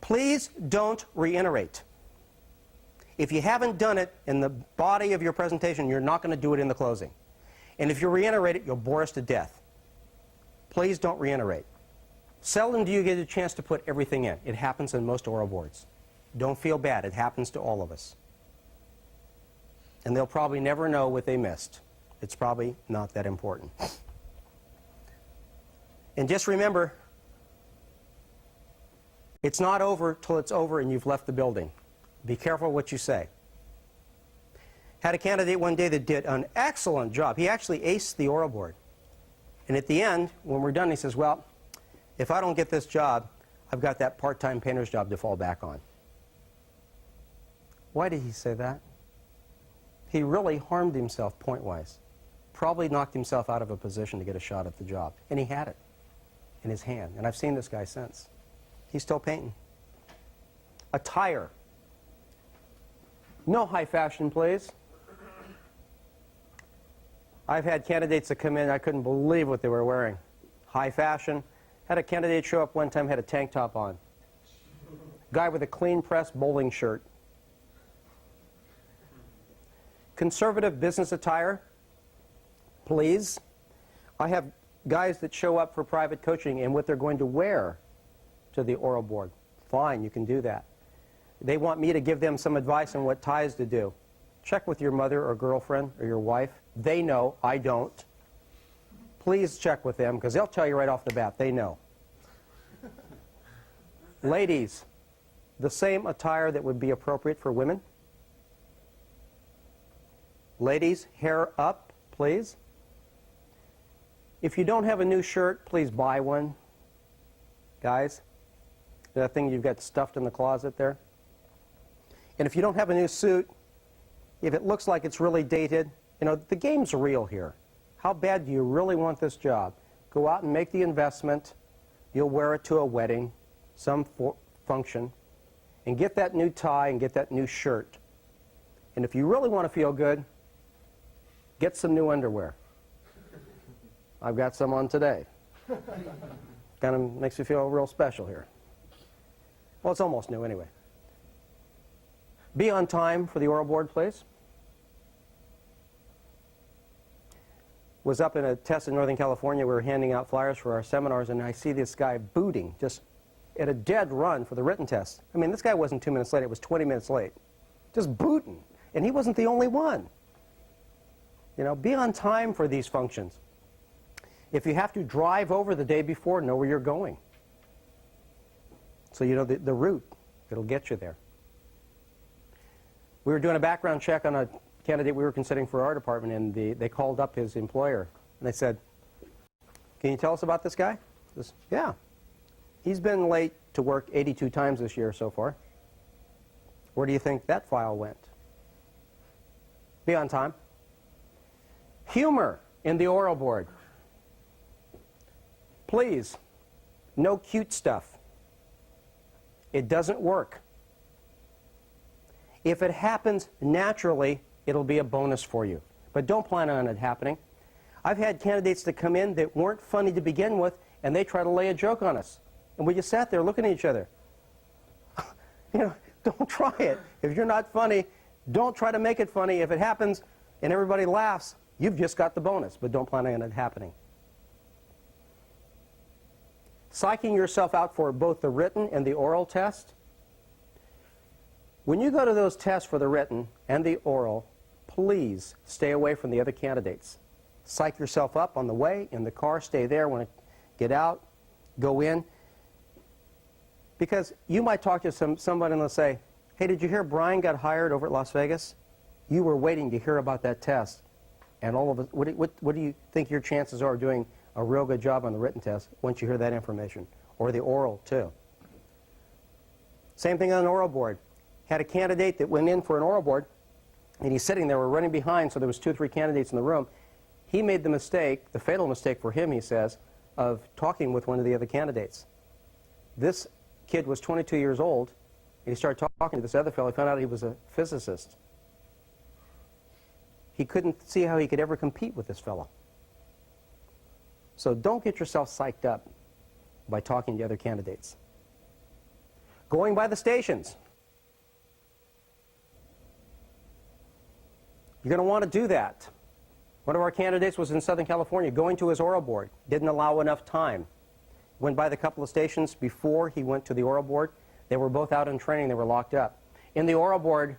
Please don't reiterate. If you haven't done it in the body of your presentation, you're not going to do it in the closing. And if you reiterate it, you'll bore us to death. Please don't reiterate. Seldom do you get a chance to put everything in. It happens in most oral boards. Don't feel bad. It happens to all of us. And they'll probably never know what they missed. It's probably not that important. And just remember, it's not over till it's over and you've left the building. Be careful what you say. Had a candidate one day that did an excellent job. He actually aced the oral board. And at the end, when we're done, he says, well, if I don't get this job, I've got that part-time painter's job to fall back on. Why did he say that? He really harmed himself point-wise. Probably knocked himself out of a position to get a shot at the job. And he had it in his hand. And I've seen this guy since. He's still painting. Attire. No high fashion, please. I've had candidates that come in, I couldn't believe what they were wearing. High fashion. Had a candidate show up one time, had a tank top on. Guy with a clean pressed bowling shirt. Conservative business attire, please. I have guys that show up for private coaching and what they're going to wear to the oral board. Fine, you can do that. They want me to give them some advice on what ties to do. Check with your mother or girlfriend or your wife. They know, I don't. Please check with them because they'll tell you right off the bat. They know. Ladies, the same attire that would be appropriate for women. Ladies, hair up, please. If you don't have a new shirt, please buy one. Guys, that thing you've got stuffed in the closet there. And if you don't have a new suit, if it looks like it's really dated, you know, the game's real here. How bad do you really want this job? Go out and make the investment. You'll wear it to a wedding, some function, and get that new tie and get that new shirt. And if you really want to feel good, get some new underwear. I've got some on today. Kind of makes you feel real special here. Well, it's almost new anyway. Be on time for the oral board, please. Was up in a test in Northern California. We were handing out flyers for our seminars, and I see this guy booting, just at a dead run for the written test. I mean, this guy wasn't 2 minutes late. It was 20 minutes late. Just booting. And he wasn't the only one. You know, be on time for these functions. If you have to drive over the day before, know where you're going. So you know the route. It'll get you there. We were doing a background check on a candidate we were considering for our department, and they called up his employer, and they said, can you tell us about this guy? He says, yeah. He's been late to work 82 times this year so far. Where do you think that file went? Be on time. Humor in the oral board. Please, no cute stuff. It doesn't work. If it happens naturally, it'll be a bonus for you. But don't plan on it happening. I've had candidates that come in that weren't funny to begin with, and they try to lay a joke on us. And we just sat there looking at each other. You know, don't try it. If you're not funny, don't try to make it funny. If it happens and everybody laughs, you've just got the bonus, but don't plan on it happening. Psyching yourself out for both the written and the oral test. When you go to those tests for the written and the oral, please stay away from the other candidates. Psych yourself up on the way, in the car, stay there. When get out, go in. Because you might talk to somebody and they'll say, hey, did you hear Brian got hired over at Las Vegas? You were waiting to hear about that test. And all of us, what do you think your chances are of doing a real good job on the written test once you hear that information? Or the oral, too. Same thing on an oral board. Had a candidate that went in for an oral board, and he's sitting there, we're running behind, so there was 2 or 3 candidates in the room. He made the mistake, the fatal mistake for him, he says, of talking with one of the other candidates. This kid was 22 years old, and he started talking to this other fellow. He found out he was a physicist. He couldn't see how he could ever compete with this fellow. So don't get yourself psyched up by talking to other candidates. Going by the stations. You're going to want to do that. One of our candidates was in Southern California going to his oral board. Didn't allow enough time. Went by the couple of stations before he went to the oral board. They were both out in training. They were locked up. In the oral board,